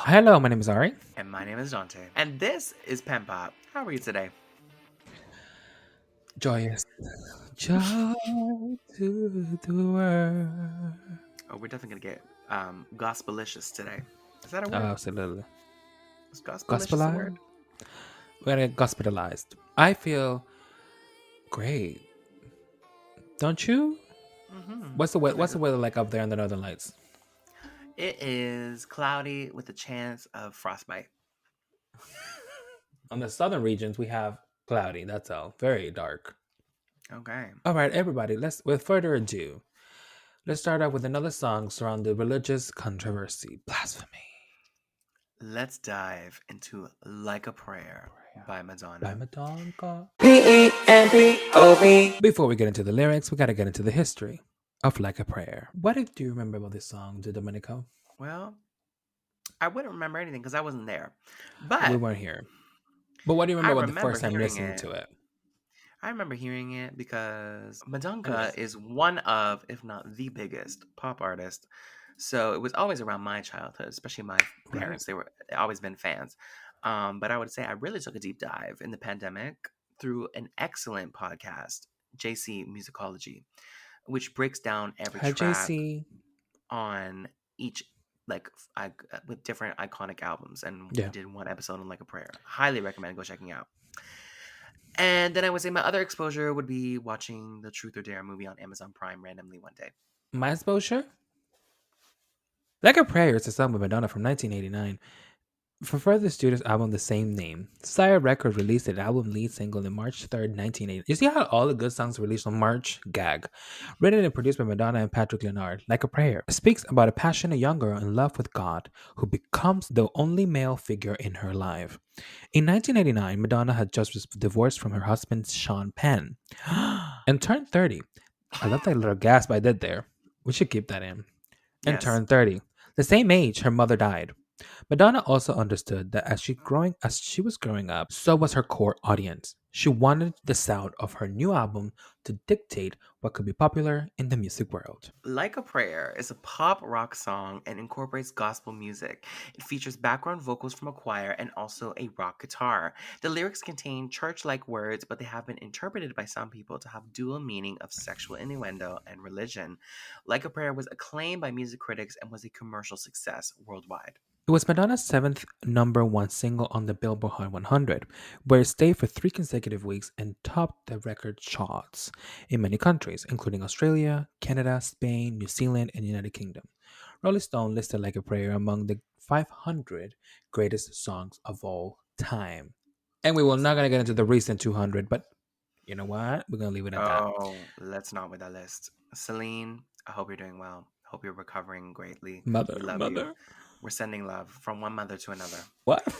Hello, my name is Ary. And my name is Dante. And this is PenPop. How are you today? Joyous. Joy to the world. Oh, we're definitely going to get gospelicious today. Is that a Oh, word? absolutely. Is gospelicious a Gospelized? word? We're gonna get gospitalized. I feel great. Don't you? Mm-hmm. What's the weather like up there in the Northern Lights? It is cloudy with a chance of frostbite. On the southern regions, we have cloudy. That's all. Very dark. Okay. All right, everybody. Let's. With further ado, let's start out with another song surrounding the religious controversy, blasphemy. Let's dive into Like a Prayer by By Madonna. Madonna. PenPop. Before we get into the lyrics, we gotta get into the history of Like a Prayer. Do you remember about this song, DiDomenico? Well, I wouldn't remember anything because I wasn't there. We But weren't here. But what do you I remember about the remember first time hearing listening it. to it? I remember hearing it because And Madonna this, is one of, if not the biggest, pop artist. So it was always around my childhood, especially my right? parents. They were always been fans. But I would say I really took a deep dive in the pandemic through an excellent podcast, JC Musicology, which breaks down every Hi, track JC. on each with different iconic albums, and we Yeah. did one episode on Like a Prayer. Highly recommend go checking out. And then I would say my other exposure would be watching the Truth or Dare movie on Amazon Prime randomly one day. My exposure? Like a Prayer is a song by Madonna from 1989. For further studio's album the same name, Sire Records released an album lead single on March 3rd, 1980. You see how all the good songs are released on March? Gag. Written and produced by Madonna and Patrick Leonard, Like a Prayer speaks about a passionate young girl in love with God who becomes the only male figure in her life. In 1989, Madonna had just divorced from her husband Sean Penn and turned 30. I love that little gasp I did there. We should keep that in. And Yes. turned 30. The same age her mother died. Madonna also understood that as she was growing up, so was her core audience. She wanted the sound of her new album to dictate what could be popular in the music world. Like a Prayer is a pop rock song and incorporates gospel music. It features background vocals from a choir and also a rock guitar. The lyrics contain church like words, but they have been interpreted by some people to have dual meaning of sexual innuendo and religion. Like a Prayer was acclaimed by music critics and was a commercial success worldwide. It was Madonna's seventh number one single on the Billboard Hot 100, where it stayed for 3 consecutive weeks and topped the record charts in many countries, including Australia, Canada, Spain, New Zealand, and United Kingdom. Rolling Stone listed Like a Prayer among the 500 greatest songs of all time. And we will not going to get into the recent 200, but you know what? We're going to leave it at that. Oh, let's not with that list. Celine, I hope you're doing well. Hope you're recovering greatly. Mother, We love you. mother. We're sending love from one mother to another. What? Are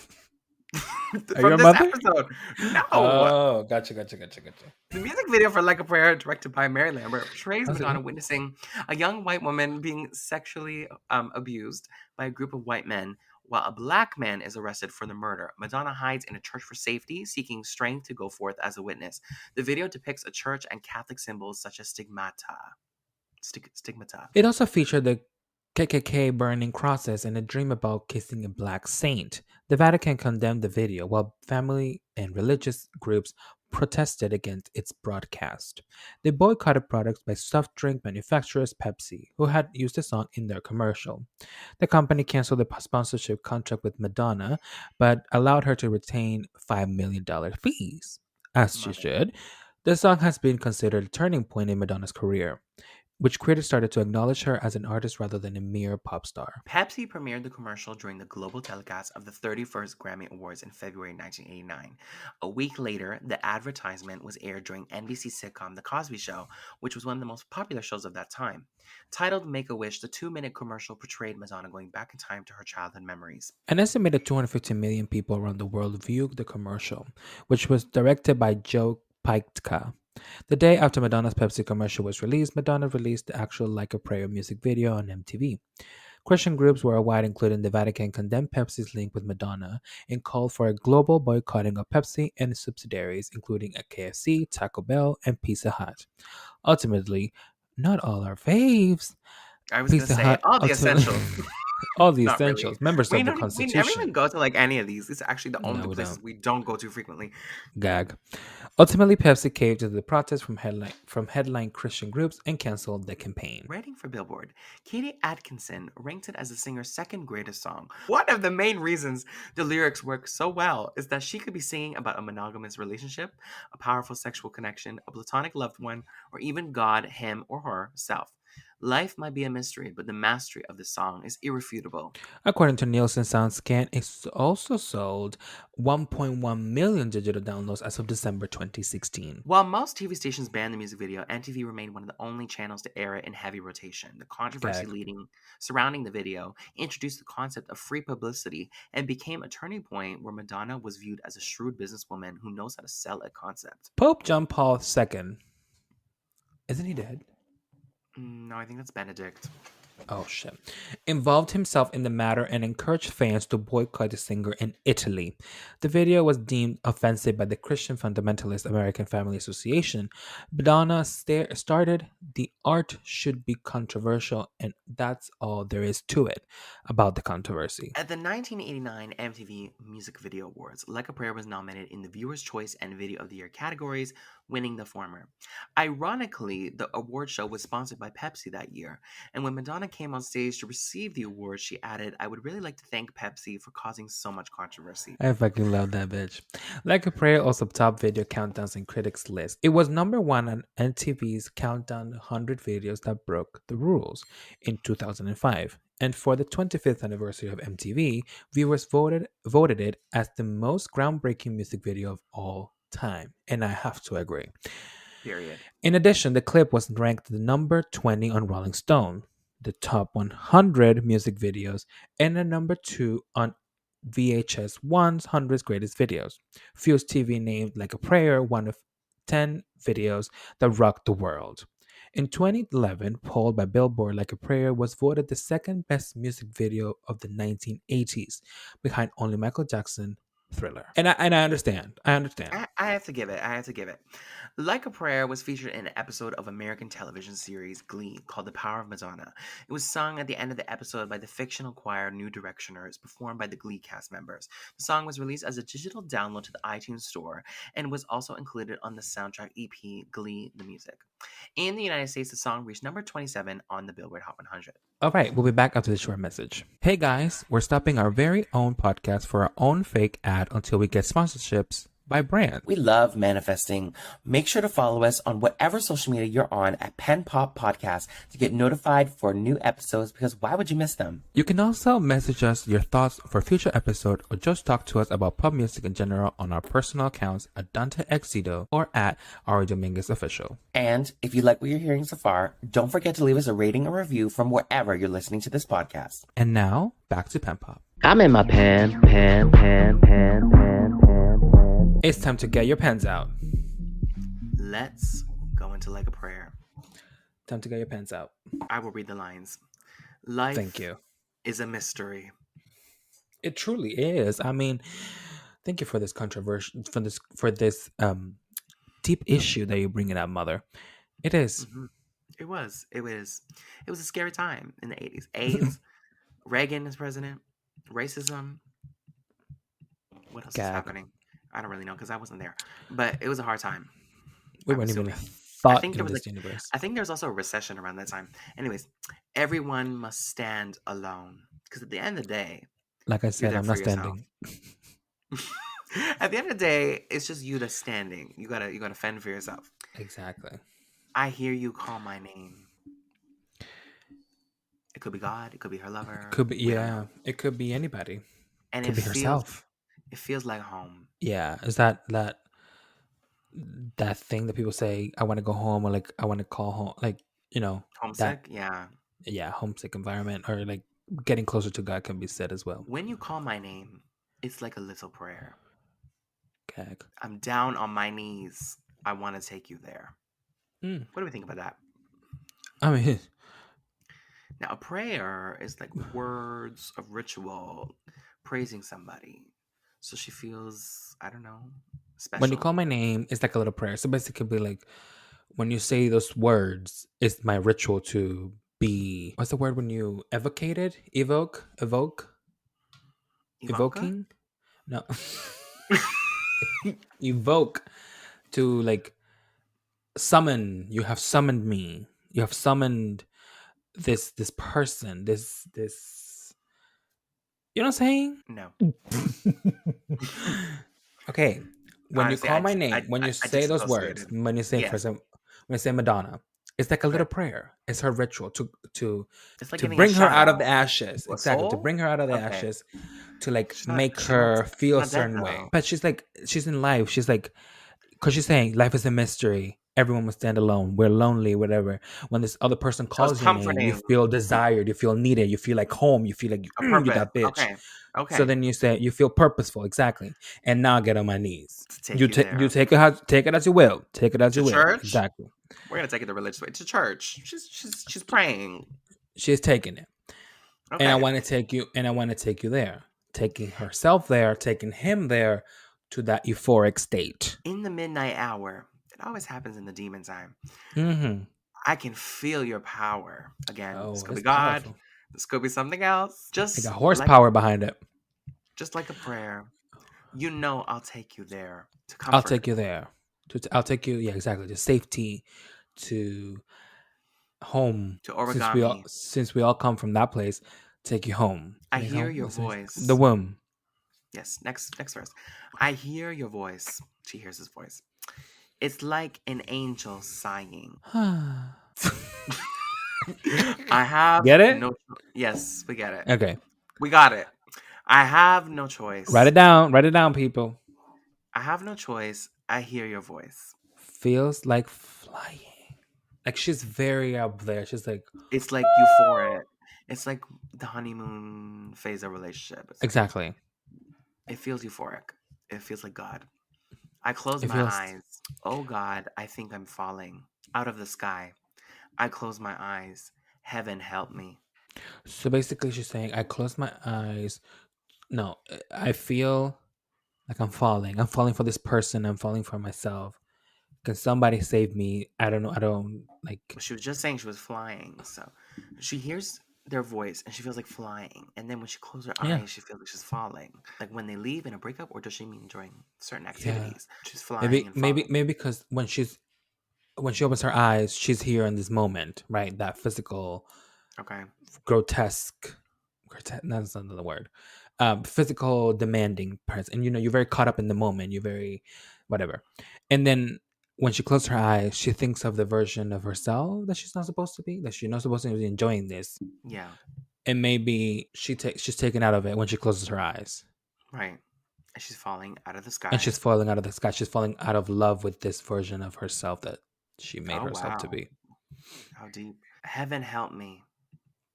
you From a this mother? episode. No. Oh, gotcha. The music video for Like a Prayer, directed by Mary Lambert, portrays How's it Madonna go? witnessing a young white woman being sexually abused by a group of white men while a black man is arrested for the murder. Madonna hides in a church for safety, seeking strength to go forth as a witness. The video depicts a church and Catholic symbols such as stigmata. It also featured the KKK burning crosses and a dream about kissing a black saint. The Vatican condemned the video, while family and religious groups protested against its broadcast. They boycotted products by soft drink manufacturers Pepsi, who had used the song in their commercial. The company canceled the sponsorship contract with Madonna, but allowed her to retain $5 million fees. As she Mother. should. The song has been considered a turning point in Madonna's career, which critics started to acknowledge her as an artist rather than a mere pop star. Pepsi premiered the commercial during the global telecast of the 31st Grammy Awards in February 1989. A week later, the advertisement was aired during NBC's sitcom The Cosby Show, which was one of the most popular shows of that time. Titled Make a Wish, the 2-minute commercial portrayed Madonna going back in time to her childhood memories. An estimated 250 million people around the world viewed the commercial, which was directed by Joe Pytka. The day after Madonna's Pepsi commercial was released, Madonna released the actual Like a Prayer music video on MTV. Christian groups worldwide, including the Vatican, condemned Pepsi's link with Madonna and called for a global boycotting of Pepsi and its subsidiaries, including a KFC, Taco Bell, and Pizza Hut. Ultimately, not all our faves. I was going to say all the essentials. All the Not really. essentials, members We of the don't. We never even Constitution. go to like any of these. It's actually the only No, we places don't. we don't go to frequently. Gag. Ultimately, Pepsi caved to the protests from headline Christian groups and canceled the campaign. Writing for Billboard, Katie Atkinson ranked it as the singer's second greatest song. One of the main reasons the lyrics work so well is that she could be singing about a monogamous relationship, a powerful sexual connection, a platonic loved one, or even God, him, or herself. Life might be a mystery, but the mastery of the song is irrefutable. According to Nielsen SoundScan, it's also sold 1.1 million digital downloads as of December 2016. While most TV stations banned the music video, MTV remained one of the only channels to air it in heavy rotation. The controversy Gag. surrounding the video introduced the concept of free publicity and became a turning point where Madonna was viewed as a shrewd businesswoman who knows how to sell a concept. Pope John Paul II. Isn't he dead? No, I think that's Benedict. Oh shit. Involved himself in the matter and encouraged fans to boycott the singer in Italy. The video was deemed offensive by the Christian fundamentalist American Family Association. Madonna started, "The art should be controversial," and that's all there is to it about the controversy. At the 1989 MTV Music Video Awards, Like a Prayer was nominated in the Viewer's Choice and Video of the Year categories, winning the former. Ironically, the award show was sponsored by Pepsi that year, and when Madonna came on stage to receive the award, she added, "I would really like to thank Pepsi for causing so much controversy." I fucking love that bitch. Like a Prayer also topped video countdowns in critics' list. It was number one on MTV's Countdown 100 Videos That Broke the Rules in 2005. And for the 25th anniversary of MTV, viewers voted it as the most groundbreaking music video of all time. And I have to agree. Period. In addition, the clip was ranked the number 20 on Rolling Stone, the top 100 music videos, and the number 2 on VHS 100's Greatest Videos. Fuse TV named Like a Prayer one of 10 videos that rocked the world. In 2011, polled by Billboard, Like a Prayer was voted the second best music video of the 1980s, behind only Michael Jackson, Thriller. And I understand. I understand. I have to give it. I have to give it. Like a Prayer was featured in an episode of American television series Glee called The Power of Madonna. It was sung at the end of the episode by the fictional choir New Directioners, performed by the Glee cast members. The song was released as a digital download to the iTunes Store and was also included on the soundtrack EP Glee the Music. In the United States, the song reached number 27 on the Billboard Hot 100. All right, we'll be back after this short message. Hey guys, we're stopping our very own podcast for our own fake ad until we get sponsorships by brands. We love manifesting. Make sure to follow us on whatever social media you're on at PenPop Podcast to get notified for new episodes, because why would you miss them? You can also message us your thoughts for future episode or just talk to us about pop music in general on our personal accounts at Dante Exito or at Ary Dominguez Official. And if you like what you're hearing so far, don't forget to leave us a rating or review from wherever you're listening to this podcast. And now, back to PenPop. I'm in my pen. It's time to get your pens out. Let's go into Like a Prayer. Time to get your pens out. I will read the lines. Life Thank you. is a mystery. It truly is. I mean, thank you for this controversial, for this deep issue that you're bringing up, Mother. It is. Mm-hmm. It was a scary time in the 80s. AIDS, Reagan is president, racism. What else is happening? I don't really know because I wasn't there. But it was a hard time. We weren't even thought in this universe. I think there was also a recession around that time. Anyways, everyone must stand alone. Because at the end of the day, like I said, I'm not standing. At the end of the day, it's just you that's standing. You gotta fend for yourself. Exactly. I hear you call my name. It could be God. It could be her lover. Could be, yeah. It could be anybody. And it could be herself. It feels like home. Yeah. Is that thing that people say, I want to go home, or like I want to call home, like, you know, homesick? Yeah. Yeah, homesick environment, or like getting closer to God can be said as well. When you call my name, it's like a little prayer. Gag. I'm down on my knees. I want to take you there. What do we think about that? I mean, now a prayer is like words of ritual, praising somebody. So she feels, I don't know, special. When you call my name, it's like a little prayer. So basically, it could be like, when you say those words, it's my ritual to be, what's the word when you evocate it? Ivanka? Evoking? No. Evoke, to like summon. You have summoned me. You have summoned this person. This you know what I'm No. saying? Okay. When you Honestly, call my name, when you I say those words, disassociated. when you say, for Yes. example, when you say Madonna, it's like a Okay. little prayer. It's her ritual It's like to giving a bring her shout out of out the ashes. to a Exactly, to soul. bring her out of the Okay. ashes, to like make She's not her feel a dead certain way. though. But she's like, she's in life. She's like, because she's saying life is a mystery. Everyone must stand alone. We're lonely, whatever. When this other person So it's calls your name, you comforting. feel desired. You feel needed. You feel like home. You feel like A you're purpose. that bitch. Okay. So Okay. then you say you feel purposeful, exactly. And now I get on my knees. To take you You there. take it as you will. Take it as To you will. church? Exactly. We're gonna take it the religious way. To church. She's praying. She's taking it. And I Okay. want to take you, and I want to take you there. Taking herself there, taking him there, to that euphoric state. In the midnight hour, it always happens in the demon time. Hmm. I can feel your power. Again, this Oh, could be it's God. powerful. This could be something else. I got horsepower behind it. Just like a prayer. You know I'll take you there to I'll take comfort, you there. I'll take you. Yeah, exactly. To safety, to home. to origami. Since we all come from that place, take you home. I Take hear home. your The voice. womb. Yes, next verse. I hear your voice. She hears his voice. It's like an angel sighing. I have Get it? no yes, we get it. Okay. We got it. I have no Write choice. it down. Write it down, people. I have no choice. I hear your voice. Feels like flying. Like she's very up there. She's like, It's like euphoric. It's like the honeymoon phase of relationship. It's like exactly. it feels euphoric. It feels like God. I close It my feels. eyes. Oh God, I think I'm falling out of the sky. I close my eyes. Heaven help me. So basically, she's saying, I close my eyes. No, I feel like I'm falling. I'm falling for this person. I'm falling for myself. Can somebody save me? I don't know. I don't like. She was just saying she was flying. So she hears their voice and she feels like flying. And then when she closes her Yeah. eyes, she feels like she's falling. Like when they leave in a breakup, or does she mean during certain Yeah. activities? She's flying and falling. Maybe because when she opens her eyes, she's here in this moment, right? That physical, Okay. grotesque, that's not the word. Physical demanding person, and you're very caught up in the moment. You're very, whatever, and then when she closes her eyes, she thinks of the version of herself that she's not supposed to be. That she's not supposed to be enjoying this, Yeah. and maybe she's taken out of it when she closes her eyes, Right. And she's falling out of the and sky. she's falling out of the sky. She's falling out of love with this version of herself that she made Oh herself to wow. be. How deep. Heaven help me.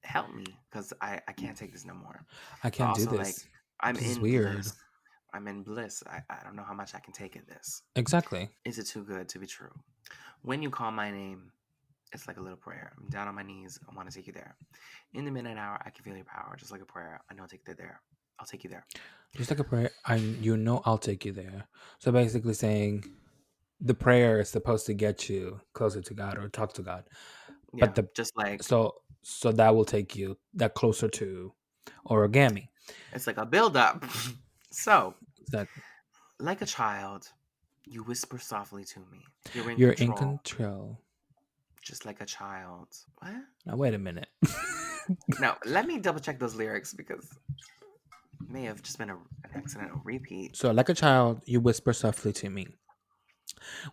Help me. Because I can't take this no more. I But can't do also like this. I'm This is in bliss. weird. I'm in bliss. I don't know how much I can take in this. Exactly. Is it too good to be true? When you call my name, it's like a little prayer. I'm down on my knees. I want to take you there. In the midnight hour, I can feel your power, just like a prayer. I know I'll take you there. I'll take you there. Just like a prayer, I'll take you there. So basically saying the prayer is supposed to get you closer to God or talk to God. Yeah, But the just like so that will take you that closer to origami. it's like a build up. So, Exactly. like a child, you whisper softly to me. You're in You're in control, control. just like a child. What? Now wait a minute. Now, let me double check those lyrics because it may have just been an accidental repeat. So like a child, you whisper softly to me.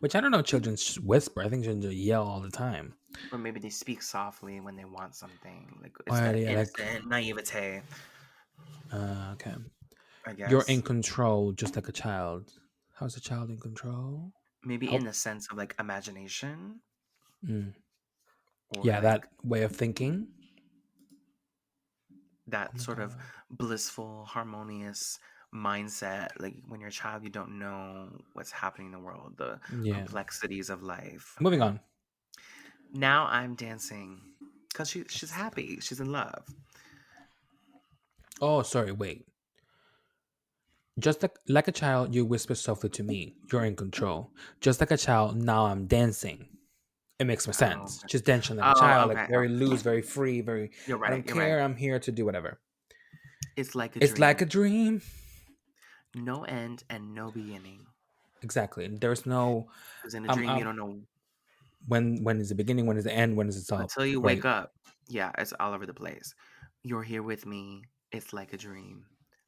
Which I don't know children whisper. I think children just yell all the time. Or maybe they speak softly when they want something. Like it's Or that yeah, like innocent naivete, okay. I You're guess. in control just like a child. How's a child in control? Maybe in Help. the sense of like imagination Mm. or Yeah, that like way of thinking. Oh that my sort of god. blissful, harmonious mindset. Like when you're a child, you don't know what's happening in the world, the Yeah. complexities of life. Moving Okay. on. Now I'm dancing because she's happy. She's in love. Oh, sorry. Wait. Just like a child, you whisper softly to me. You're in control. Just like a child, now I'm dancing. it makes more Oh, sense. okay. She's dancing like a Oh, child, like okay. very Okay. loose, very free, very. You're I right. don't You're right. care. I'm here to do whatever. It's like a It's like a dream. dream. No end and no beginning. Exactly. There's no Because in a dream, you um don't know when is the beginning, when is the end, when is it stop? until you wake Right. up. Yeah, it's all over the place. You're here with me. It's like a dream.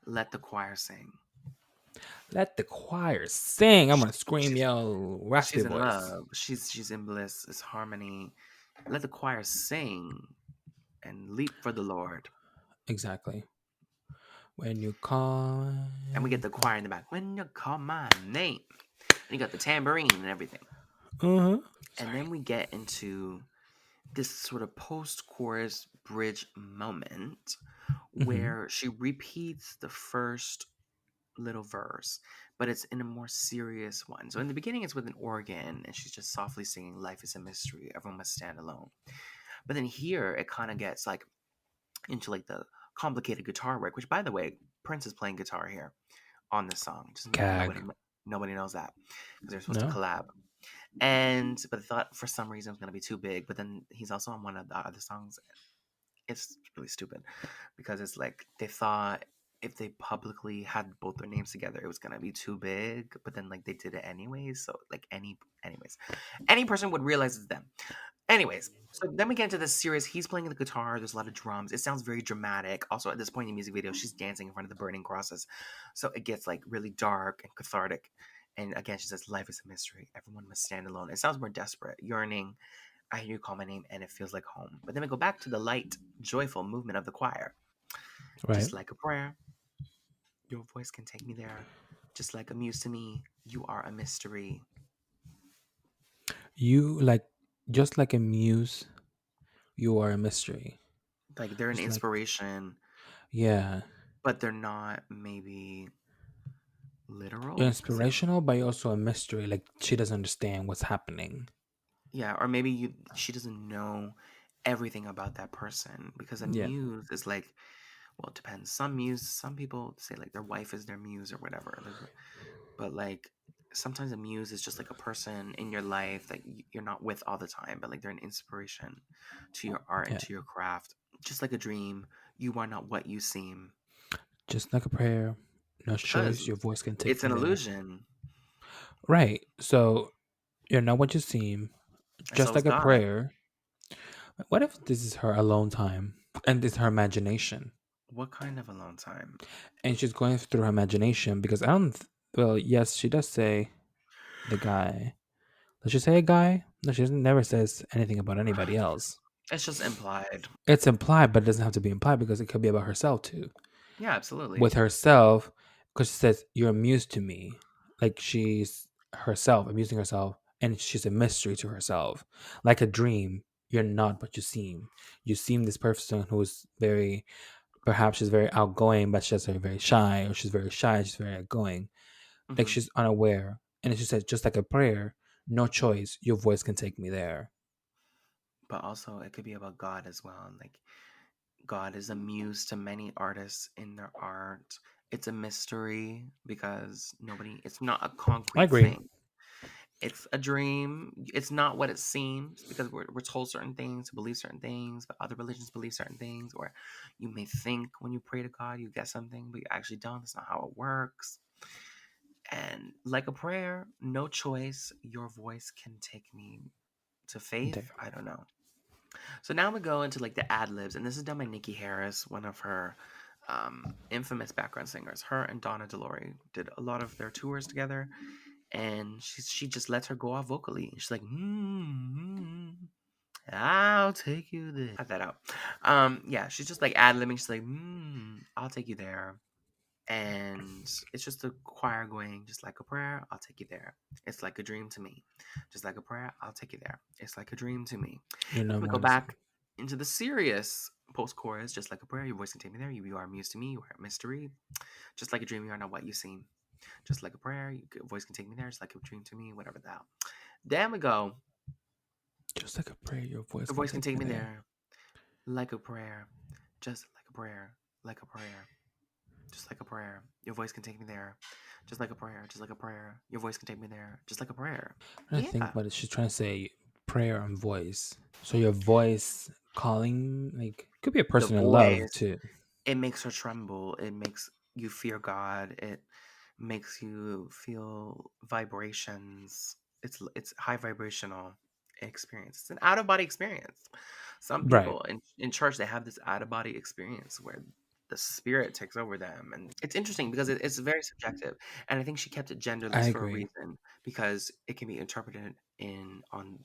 Let the choir sing. Let the choir sing. I'm Sh- gonna scream, She's yell, raspy she's in voice. love. She's in bliss. It's harmony. Let the choir sing and leap for the Lord. Exactly. When you call. And we get the choir in the back. When you call my name. And you got the tambourine and everything. Uh-huh. And Sorry. then we get into this sort of post-chorus bridge moment Mm-hmm. where she repeats the first little verse, but it's in a more serious one. So in the beginning, it's with an organ, and she's just softly singing, "Life is a mystery. Everyone must stand alone." But then here, it kind of gets like into like the complicated guitar work. Which, by the way, Prince is playing guitar here on this song. Just Gag. nobody knows that because they're supposed to No? collab. And but I thought for some reason it was gonna be too big. But then he's also on one of the other songs. It's really stupid because it's like they thought if they publicly had both their names together, it was gonna be too big. But then like they did it anyways. So like any person would realize it's them. Anyways, so then we get into this series. He's playing the guitar. There's a lot of drums. It sounds very dramatic. Also, at this point in the music video, she's dancing in front of the burning crosses, so it gets like really dark and cathartic. And again, she says, "Life is a mystery. Everyone must stand alone." It sounds more desperate, yearning. I hear you call my name, and it feels like home. But then we go back to the light, joyful movement of the choir. Right. Just like a prayer, your voice can take me there. Just like a muse to me, you are a mystery. You like just like a muse, you are a mystery. Like they're an Just like inspiration, yeah. but they're not maybe You're literal because they don't. inspirational, but you're also a mystery. Like she doesn't understand what's happening. Yeah, or maybe she doesn't know everything about that person because a Yeah. muse is like, well, it depends. Some people say like their wife is their muse or whatever. But like sometimes a muse is just like a person in your life that you're not with all the time, but like they're an inspiration to your art and Yeah. to your craft. Just like a dream, you are not what you seem Just like a prayer. No because choice, your voice can take it's me an there. illusion, Right. So you're not what you seem. and Just so is like a God. prayer. What if this is her alone time and it's her imagination? What kind of alone time? And she's going through her imagination because I don't. Well, yes, she does say the guy. Does she say a guy? No, she doesn't, never says anything about anybody else. It's just implied. It's implied, but it doesn't have to be implied because it could be about herself too. Yeah, absolutely. With herself, because she says, "You're a muse to me." Like she's herself, amusing herself, and she's a mystery to herself. Like a dream, you're not what you seem. You seem this person who's very, perhaps she's very outgoing, but she's very shy, or she's very shy, she's very outgoing. Like Hmm. she's unaware. And she says, just like a prayer, no choice, your voice can take me there. But also, it could be about God as well. Like God is a muse to many artists in their art. It's a mystery because it's not a I concrete agree. thing. It's a dream. It's not what it seems because we're told certain things, to believe certain things, but other religions believe certain things. Or you may think when you pray to God, you get something, but you actually don't. That's not how it works. And like a prayer, no choice, your voice can take me to faith. There. I don't know. So now we go into like the ad libs, and this is done by Nikki Harris, one of her infamous background singers. Her and Donna Delory did a lot of their tours together, and she just lets her go off vocally. She's like, I'll take you there. Cut that out. Yeah, she's just like ad libbing. She's like, I'll take you there. And it's just a choir going, just like a prayer, I'll take you there. It's like a dream to me. Just like a prayer, I'll take you there. It's like a dream to me. You're Then not we go one to see. back into the serious post chorus, just like a prayer, your voice can take me there. You are a muse to me, you are a mystery. Just like a dream, you are not what you seem. Just like a prayer, your voice can take me there. Just like a dream to me, whatever that. Then we go, Just like a prayer, your voice your can voice can take take me me there. there. Like a prayer, just like a prayer, like a prayer. Just like a prayer. Your voice can take me there. Just like a prayer. Just like a prayer. Your voice can take me there. Just like a prayer. I Yeah. think what she's trying to say, prayer and voice. So your voice calling, like, could be a The person in love voice, too. it makes her tremble. It makes you fear God. It makes you feel vibrations. It's high vibrational experience. It's an out of body experience. Some Right. people in church, they have this out of body experience where the spirit takes over them, and it's interesting because it's very subjective. And I think she kept it I genderless for a agree. reason because it can be interpreted in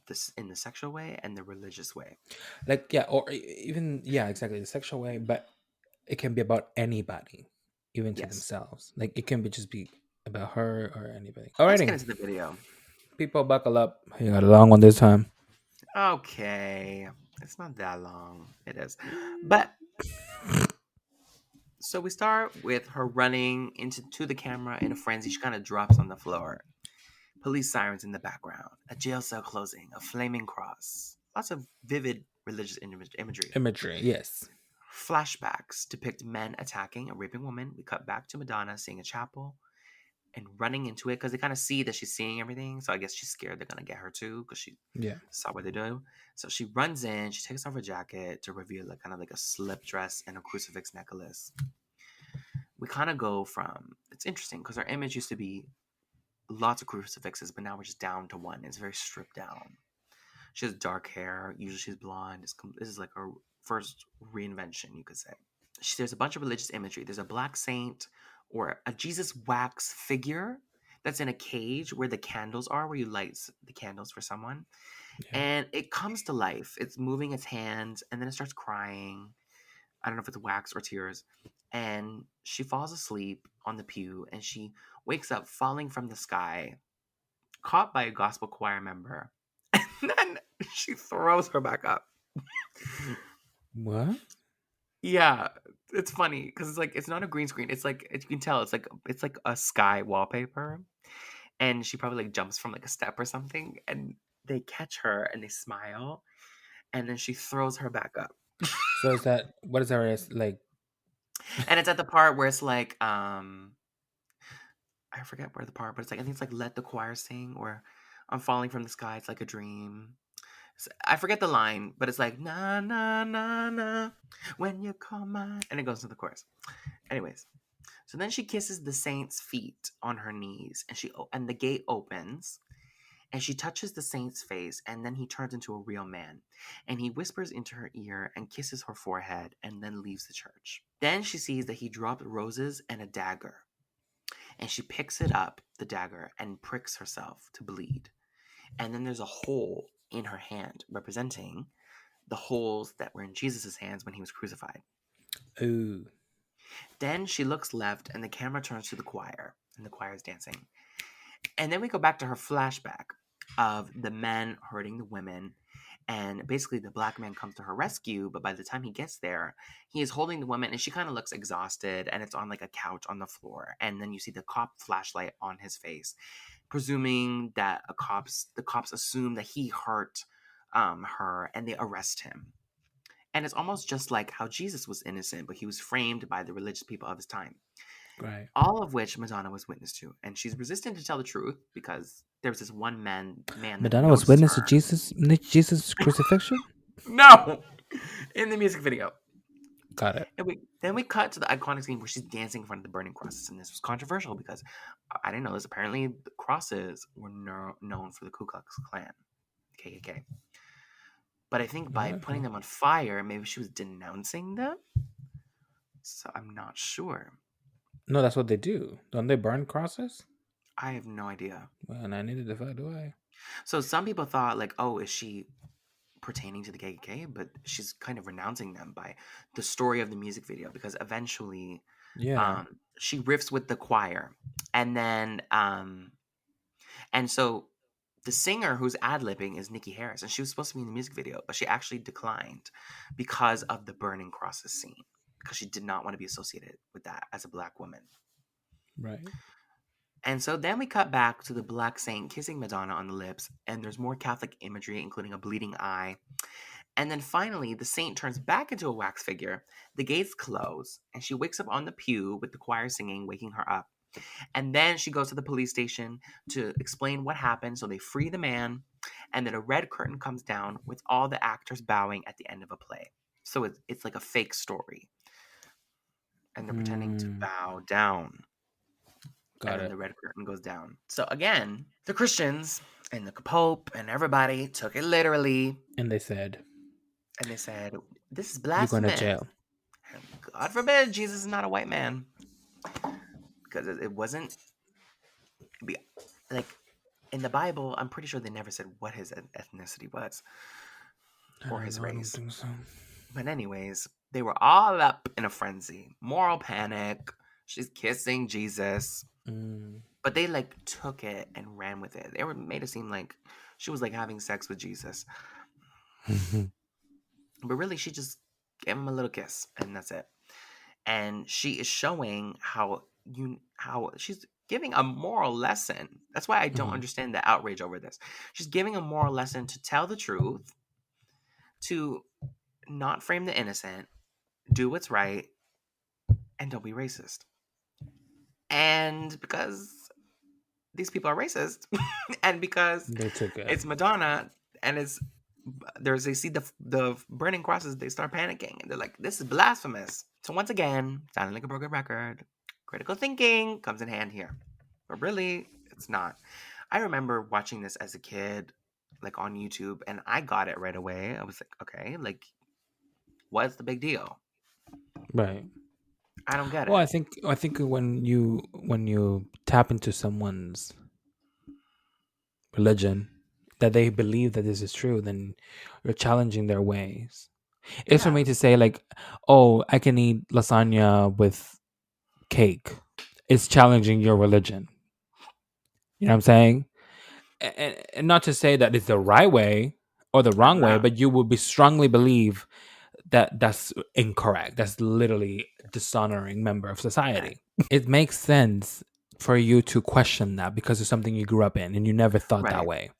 the sexual way and the religious way. Like, yeah, or even, yeah, exactly, the sexual way, but it can be about anybody, even to Yes. themselves. Like, it can be just be about her or anybody. Let's get Alrighty, into the video. people, buckle up. You got a long one this time. Okay. It's not that long. It is. But so we start with her running into to the camera in a frenzy. She kind of drops on the floor. Police sirens in the background. A jail cell closing. A flaming cross. Lots of vivid religious imagery. Imagery, yes. Flashbacks depict men attacking a raping woman. We cut back to Madonna seeing a chapel and running into it because they kind of see that she's seeing everything. So I guess she's scared they're gonna get her too because she Yeah. saw what they do. So she runs in. She takes off her jacket to reveal like kind of like a slip dress and a crucifix necklace. We kind of go from it's interesting because our image used to be lots of crucifixes, but now we're just down to one. It's very stripped down. She has dark hair. Usually she's blonde. This is like her first reinvention, you could say. There's a bunch of religious imagery. There's a black saint or a Jesus wax figure that's in a cage where the candles are, where you light the candles for someone. Yeah. And it comes to life. It's moving its hands and then it starts crying. I don't know if it's wax or tears. And she falls asleep on the pew and she wakes up falling from the sky, caught by a gospel choir member. And then she throws her back up. What? Yeah, it's funny because it's like it's not a green screen. It's like you can tell it's like a sky wallpaper, and she probably like jumps from like a step or something, and they catch her and they smile, and then she throws her back up. So is that, what is that? It's like, And it's at the part where it's like I forget where the part, but it's like I think it's like let the choir sing or I'm falling from the sky. It's like a dream. I forget the line, but it's like na na na na when you call my, and it goes to the chorus. Anyways, so then she kisses the saint's feet on her knees, and the gate opens, and she touches the saint's face, and then he turns into a real man, and he whispers into her ear and kisses her forehead, and then leaves the church. Then she sees that he dropped roses and a dagger, and she picks it up, the dagger, and pricks herself to bleed. And then there's a hole in her hand representing the holes that were in Jesus' hands when he was crucified. ooh. Then she looks left and the camera turns to the choir and the choir is dancing. And then we go back to her flashback of the men hurting the women. And basically, the black man comes to her rescue, but by the time he gets there, he is holding the woman, and she kind of looks exhausted, and it's on like a couch on the floor. And then you see the cop flashlight on his face, presuming that the cops assume that he hurt her, and they arrest him. And it's almost just like how Jesus was innocent, but he was framed by the religious people of his time. Right. All of which Madonna was witness to, and she's resistant to tell the truth because there was this one man that Madonna was noticed witness to her. Jesus crucifixion. No, in the music video. Got it. And then we cut to the iconic scene where she's dancing in front of the burning crosses, and this was controversial because I didn't know this. Apparently, the crosses were known for the Ku Klux Klan, KKK. But I think by putting them on fire, maybe she was denouncing them. So I'm not sure. No, that's what they do. Don't they burn crosses? I have no idea. Well, and I needed to find away. So some people thought like, oh, is she pertaining to the KKK? But she's kind of renouncing them by the story of the music video because eventually Yeah. she riffs with the choir. And then and so the singer who's ad-libbing is Nikki Harris, and she was supposed to be in the music video, but she actually declined because of the burning crosses scene, because she did not want to be associated with that as a black woman. Right. And so then we cut back to the black saint kissing Madonna on the lips, and there's more Catholic imagery, including a bleeding eye. And then finally, the saint turns back into a wax figure, the gates close, and she wakes up on the pew with the choir singing, waking her up. And then she goes to the police station to explain what happened. So they free the man, And then a red curtain comes down with all the actors bowing at the end of a play. So it's like a fake story. And they're pretending to Mm, bow down. And got then it. the red curtain goes down. So again, the Christians and the Pope and everybody took it literally. And they said, And they said, this is "You're going to blasphemous. jail." And God forbid Jesus is not a white man. Because it wasn't like in the Bible, I'm pretty sure they never said what his ethnicity was I or don't his know. I don't race. think so. But anyways, they were all up in a frenzy, moral panic. She's kissing Jesus, Mm. but they like took it and ran with it. They were made it seem like she was like having sex with Jesus, but really she just gave him a little kiss and that's it. And she is showing how she's giving a moral lesson. That's why I don't Mhm. understand the outrage over this. She's giving a moral lesson to tell the truth, to not frame the innocent, do what's right, and don't be racist. And because these people are racist, and because They took it. it's Madonna, and they see the burning crosses, they start panicking, and they're like, "This is blasphemous." So once again, sounding like a broken record, critical thinking comes in hand here, but really, it's not. I remember watching this as a kid, like on YouTube, and I got it right away. I was like, "Okay, like, what's the big deal?" Right. I don't get Well, it. I think when you tap into someone's religion, that they believe that this is true, then you're challenging their ways. It's for Yeah, me to say like, "Oh, I can eat lasagna with cake." It's challenging your religion. You know what I'm saying? And not to say that it's the right way or the none of wrong way, that. but you would be strongly believe that that's incorrect. That's literally dishonoring member of Yeah, society. It makes sense for you to question that because it's something you grew up in and you never thought that right. way.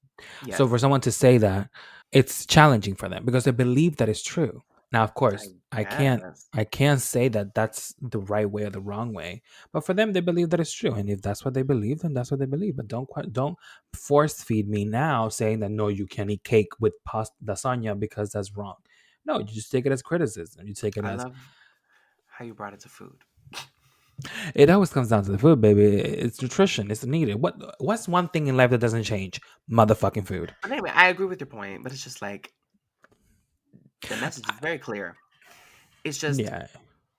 So for Yes, someone to say that, it's challenging for them because they believe that it's true. Now, of I course, I can't guess. I can't say that that's the right way or the wrong way, but for them, they believe that it's true, and if that's what they believe, then that's what they believe. But don't force feed me now saying that no, you can't eat cake with pasta lasagna because that's wrong. No, you just take it as criticism. You take it I as love how you brought it to food. it always comes down to the food, baby. It's nutrition. It's needed. What's one thing in life that doesn't change? Motherfucking food. But anyway, I agree with your point, but it's just like the message is very clear. It's just Yeah,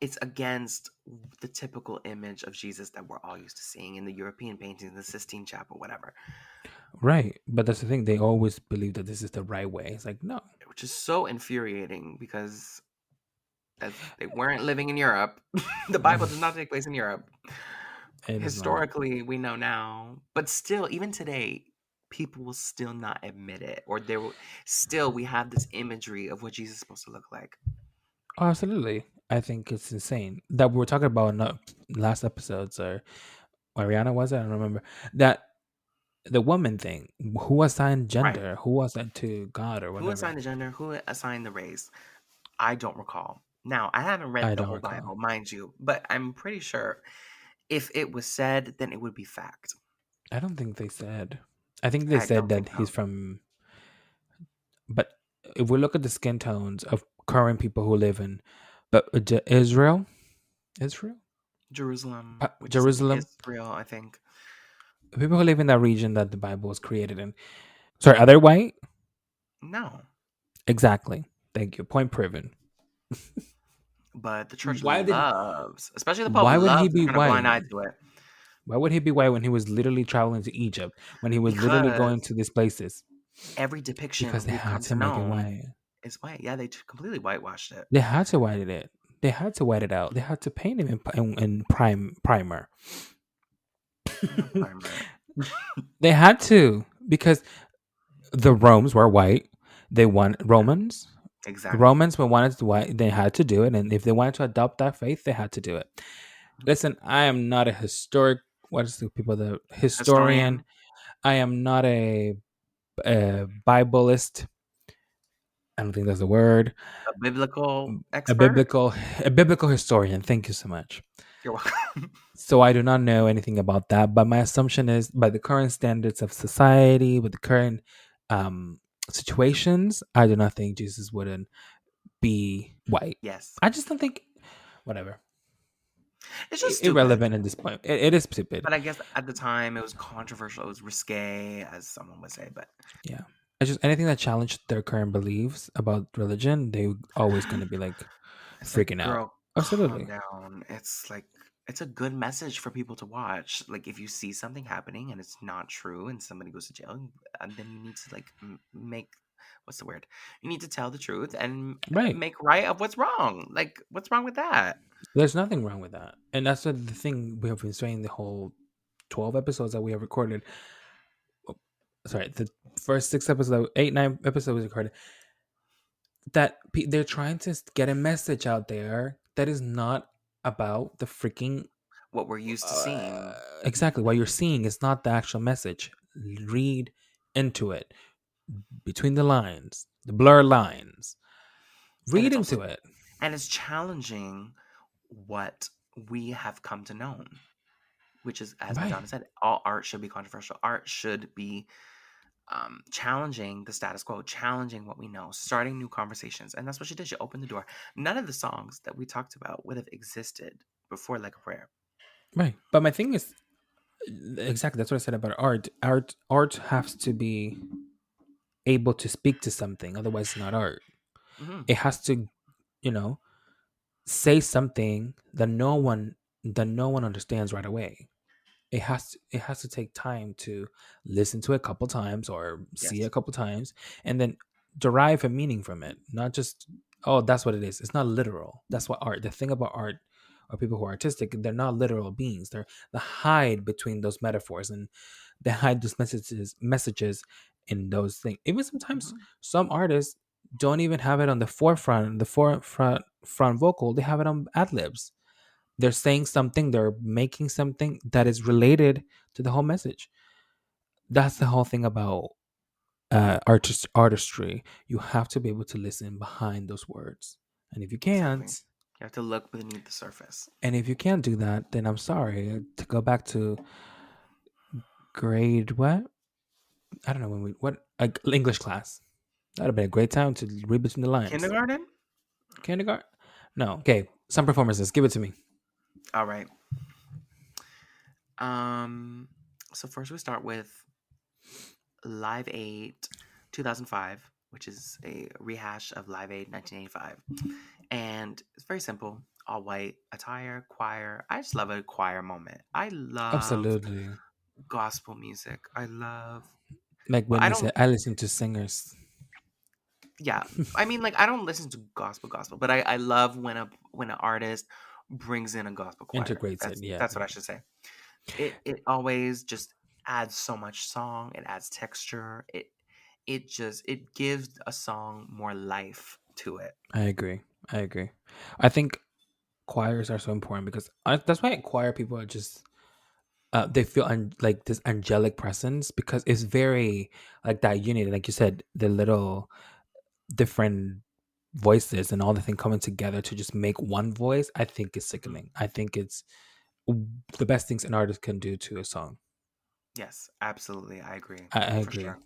it's against the typical image of Jesus that we're all used to seeing in the European paintings, the Sistine Chapel, whatever, right. But that's the thing. They always believe that this is the right way. It's like no, which is so infuriating because as they weren't living in Europe, the Bible does not take place in Europe. it is not. Historically, we know now, but still, even today, people will still not admit it, or there will still we have this imagery of what Jesus is supposed to look like. Oh, absolutely. I think it's insane that we were talking about in the last episodes or Ariana was it? I don't remember that the woman thing. Who assigned Right. gender? Who was that to God or Who whatever? assigned the gender? Who assigned the race? I don't recall. Now, I haven't read I the don't whole recall. Bible, mind you, but I'm pretty sure if it was said, then it would be fact. I don't think they said. I think they I said don't think that he's so. from. But if we look at the skin tones of current people who live in, but Israel, Israel, Jerusalem, which is in Jerusalem, Israel, I think. people who live in that region that the Bible was created in. Sorry, are they white? No, Exactly. Thank you. Point proven. but the church Why did? loves, especially the Pope, Why would he loves to be turn a blind white? eye to it Why would he be white when he was literally traveling to Egypt? When he was literally going because to these places? every Because depiction they we've had come to to make it know white. is white. Yeah, they completely whitewashed it. They had to white it. They had to white it out. They had to paint him in primer. Not primer. They had to because the Romans were white. They want Yeah, Romans. The exactly. Romans were wanted to white. They had to do it, and if they wanted to adopt that faith, they had to do it. Listen, I am not a historic. What is the people? The historian. Historian, I am not a Bibleist. I don't think that's the word. a biblical A expert. biblical a biblical historian. Thank you so much. You're welcome. So I do not know anything about that, but my assumption is by the current standards of society, with the current um situations, I do not think Jesus wouldn't be white. Yes. I just don't think whatever. It's just stupid. Irrelevant at this point. It is stupid. But I guess at the time it was controversial, it was risque, as someone would say. But Yeah. It's just anything that challenged their current beliefs about religion, they always going to be like it's like, freaking out. girl, calm Absolutely. down. It's like it's a good message for people to watch. Like if you see something happening and it's not true, and somebody goes to jail, and then you need to like make what's the word? You need to tell the truth and Right. make right of what's wrong. Like what's wrong with that? There's nothing wrong with that. And that's the thing we have been saying the whole 12 episodes that we have recorded. Oh, sorry, the first 6 episodes, 8, 9 episodes recorded, that they're trying to get a message out there that is not about the freaking What we're used to seeing. exactly what you're seeing is not the actual message. Read into it, between the lines, the blur lines. And Read it's also into it. and it's challenging what we have come to know, which is, as Right. Madonna said, all art should be controversial. Art should be challenging the status quo, challenging what we know, starting new conversations. And that's what she did. She opened the door. None of the songs that we talked about would have existed before Like a Prayer. Right. But my thing is exactly that's what I said about art. Art has to be able to speak to something, otherwise it's not art. Hmm. It has to, you know, say something that no one understands right away. It has to take time to listen to it a couple times or see it a Yes. couple times and then derive a meaning from it, not just, oh, that's what it is. It's not literal. That's what art, the thing about art, or people who are artistic, they're not literal beings. They're the hide between those metaphors, and they hide those messages in those things. Even sometimes Hmm. some artists don't even have it on the forefront, front vocal. They have it on ad libs. They're saying something, they're making something that is related to the whole message. That's the whole thing about artistry. You have to be able to listen behind those words, and if you Exactly. can't, You have to look beneath the surface. do that, then I'm sorry to go back to grade what, I don't know when we what, English class. That'd have been a great time to read between the lines. Kindergarten? Kindergarten? No. Okay. Some performances. Give it to me. All right. Um, so first we start with Live Aid 2005, which is a rehash of Live Aid 1985. And it's very simple, all white attire, choir. I just love a choir moment. I love Absolutely. gospel music. I love, Like well, I Whitney don't, said, I listen to singers. yeah. I mean, like, I don't listen to gospel, but I love when an artist brings in a gospel choir. Integrates it. Yeah. That's what I should say. It always just adds so much song. It adds texture. It gives a song more life to it. I agree. I agree. I think choirs are so important because that's why choir people are just they feel like this angelic presence because it's very like that unity, like you said, the little different voices and all the thing coming together to just make one voice. I think is Mhm. sickening. I think it's the best things an artist can do to a song. Yes, absolutely. I agree I for agree. sure.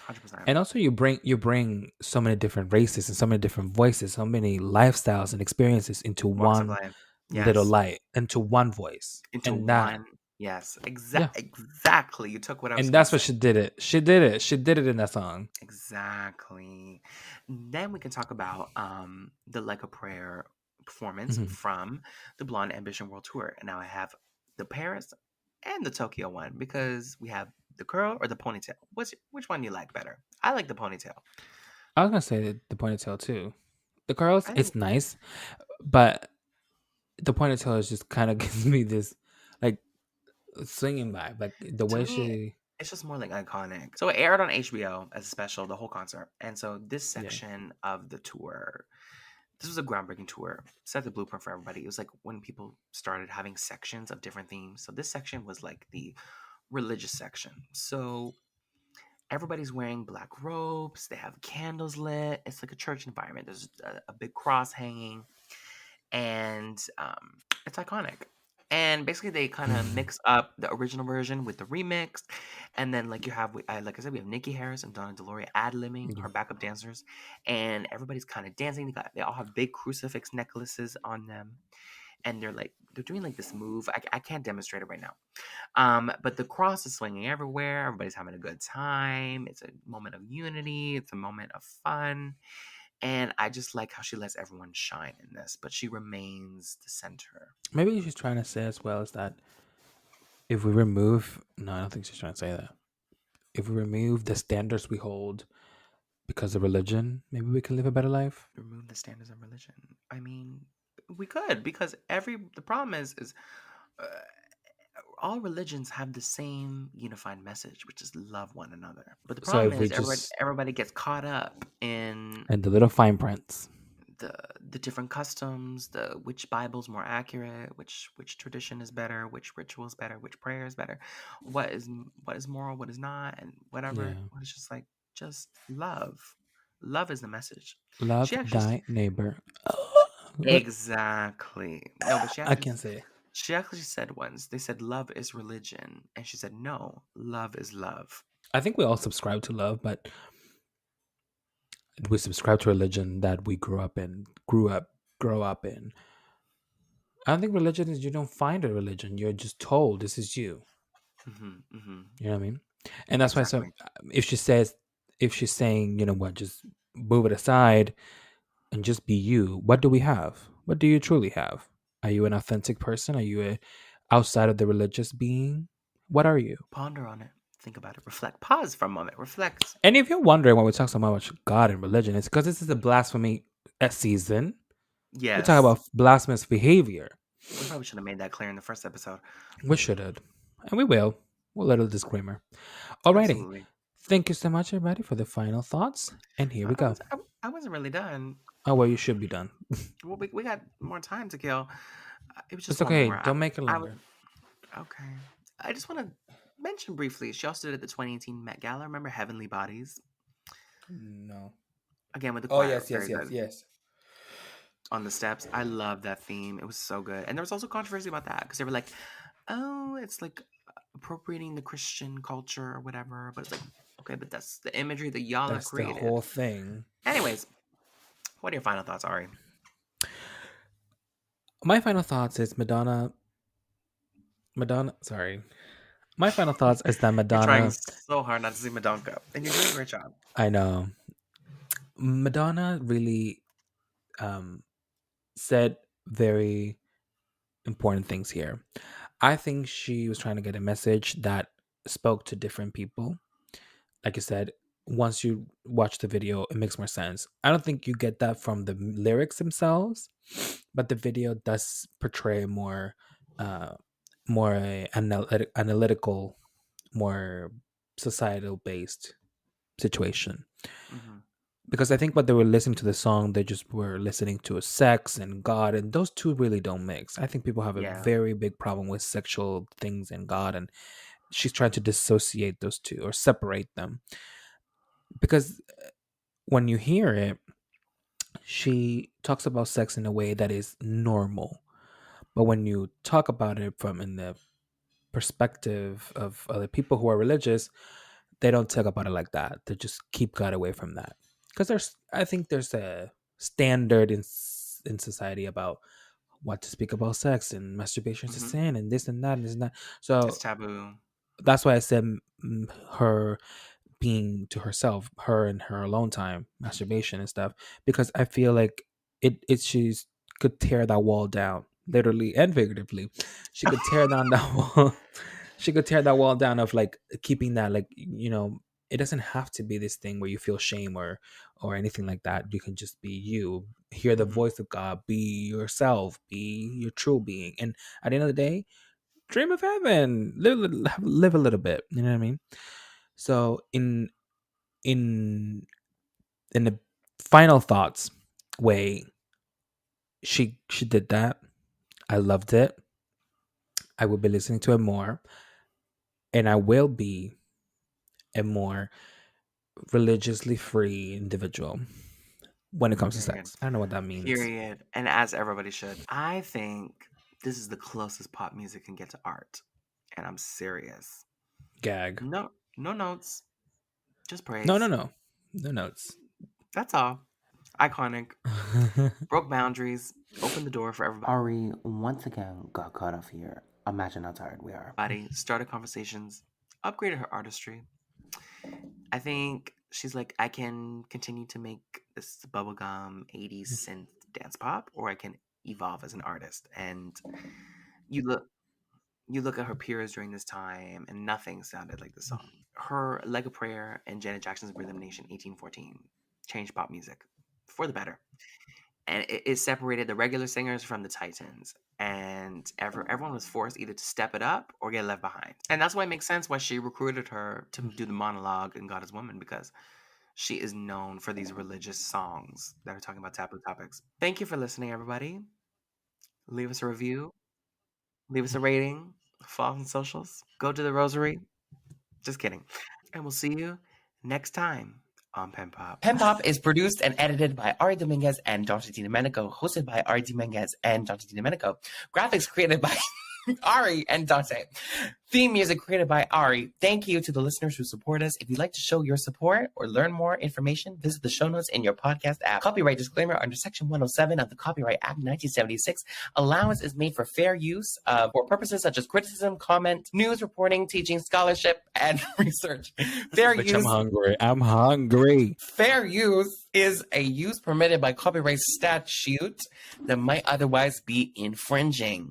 100%. And also you bring so many different races and so many different voices, so many lifestyles and experiences into Walks of one life. little Yes. light, into one voice. Into And that, one. Yes. yeah. Exactly. You took what I was And going to that's what say. she did it. She did it. She did it in that song. Exactly. Then we can talk about the Like a Prayer performance Mhm. from the Blonde Ambition World Tour. And now I have the Paris and the Tokyo one because we have the curl or the ponytail. Which one you like better? I like the ponytail. I was gonna say the ponytail too. The curls, I it's think nice, but the ponytail is just kind of gives me this like singing vibe. Like the to way me she, it's just more like iconic. So it aired on HBO as a special, the whole concert. And so this yeah. section of the tour, this was a groundbreaking tour. Set the blueprint for everybody. It was like when people started having sections of different themes. So this section was like the religious section. So everybody's wearing black robes. They have candles lit. It's like a church environment. There's a big cross hanging, and it's iconic. And basically, they kind of mix up the original version with the remix, and then like you have, like I said, we have Nikki Harris and Donna Deloria ad-libbing, Yeah. her backup dancers, and everybody's kind of dancing. They all have big crucifix necklaces on them, and they're doing like this move. I can't demonstrate it right now. But the cross is swinging everywhere. Everybody's having a good time. It's a moment of unity. It's a moment of fun. And I just like how she lets everyone shine in this, but she remains the center. Maybe she's trying to say as well is that if we remove, no, I don't think she's trying to say that. If we remove the standards we hold because of religion, maybe we can live a better life. Remove the standards of religion. I mean, we could, because the problem is uh, all religions have the same unified message, which is love one another. But the So problem if we is just everybody gets caught up in and the little fine prints. the the different customs, the which Bible's more accurate, which tradition is better, which ritual is better, which prayer is better, what is moral, what is not, and whatever. Yeah. It's just like, just love. Love is the message. Love She actually thy neighbor. What? exactly no, but I can't say it. she actually said once, they said love is religion, and she said no, love is love. I think we all subscribe to love, but we subscribe to religion that we grow up in. I don't think religion is you don't find a religion. You're just told this is you. Mm-hmm. You know what I mean? And that's why so Exactly. if she says if she's saying, you know what, just move it aside and just be you, what do we have? What do you truly have? Are you an authentic person? Are you a outside of the religious being? What are you? Ponder on it. Think about it. Reflect. Pause for a moment. Reflect. And if you're wondering why we talk so much about God and religion, it's because this is a blasphemy season. We talk Yes. about blasphemous behavior. We probably should have made that clear in the first episode. We should have. And we will. We'll let a disclaimer. Alrighty. Absolutely. Thank you so much, everybody, for the final thoughts. And here we go. I wasn't really done. Oh, well, you should be done. Well, we got more time to kill. It was It's just one okay. more. Don't make it I was longer. okay. I just want to mention briefly. She also did at the 2018 Met Gala. Remember Heavenly Bodies? No. Again with the Oh, choir. yes, yes, Very yes, good. yes. On the steps. I love that theme. It was so good. And there was also controversy about that because they were like, oh, it's like appropriating the Christian culture or whatever. But it's like, okay, but that's the imagery that y'all have That's the created. whole thing. Anyways, what are your final thoughts, Ari? My final thoughts is Madonna. Sorry. My final thoughts is that You're trying Madonna. so hard not to see Madonna, and you're doing a great job. I know. Madonna really um, said very important things here. I think she was trying to get a message that spoke to different people. Like I said, once you watch the video, it makes more sense. I don't think you get that from the lyrics themselves, but the video does portray uh, more analytical, more societal based situation. Hmm. Because I think what they were listening to the song, they just were listening to a sex and God, and those two really don't mix. I think people have a Yeah. very big problem with sexual things and God, and she's trying to dissociate those two or separate them. Because when you hear it, she talks about sex in a way that is normal. But when you talk about it from in the perspective of other people who are religious, they don't talk about it like that. They just keep God away from that. Because I think there's a standard in society about what to speak about sex and masturbation is a Hmm. sin and this and that and this and that. It's So taboo. that's why I said her being to herself, her and her alone time, masturbation and stuff, because I feel like she's could tear that wall down, literally and figuratively. She could tear down that wall. She could tear that wall down of like keeping that, like, it doesn't have to be this thing where you feel shame or anything like that. You can just be you, hear the Hmm. voice of God, be yourself, be your true being, and at the end of the day, dream of heaven, live a little bit. You know what I mean? So in in the final thoughts way, she did that. I loved it. I will be listening to it more, and I will be a more religiously free individual when it comes to Period. sex. I don't know what that means. Period. And as everybody should. I think This is the closest pop music can get to art. And I'm serious. Gag. No notes. Just praise. No notes. That's all. Iconic. Broke boundaries. Opened the door for everybody. Ary once again got caught off here. Imagine how tired we are. Started conversations. Upgraded her artistry. I think she's like, I can continue to make this bubblegum 80s synth dance pop, or I can evolve as an artist. And you look at her peers during this time, and nothing sounded like the song. Her Leg of Prayer and Janet Jackson's Rhythm Nation 1814 changed pop music for the better. And it separated the regular singers from the titans. And everyone was forced either to step it up or get left behind. And that's why it makes sense why she recruited her to do the monologue in God is Woman, because she is known for these religious songs that are talking about taboo topics. Thank you for listening, everybody. Leave us a review. Leave us a rating. Follow on socials. Go to the rosary. Just kidding. And we'll see you next time on PenPop. PenPop is produced and edited by Ary Dominguez and Dante DiDomenico, hosted by Ary Dominguez and Dante DiDomenico. Graphics created by Ary and Dante. Theme music created by Ary. Thank you to the listeners who support us. If you'd like to show your support or learn more information, visit the show notes in your podcast app. Copyright disclaimer under Section 107 of the Copyright Act 1976. Allowance is made for fair use for purposes such as criticism, comment, news reporting, teaching, scholarship, and research. Fair Bitch, use. I'm hungry. Fair use is a use permitted by copyright statute that might otherwise be infringing.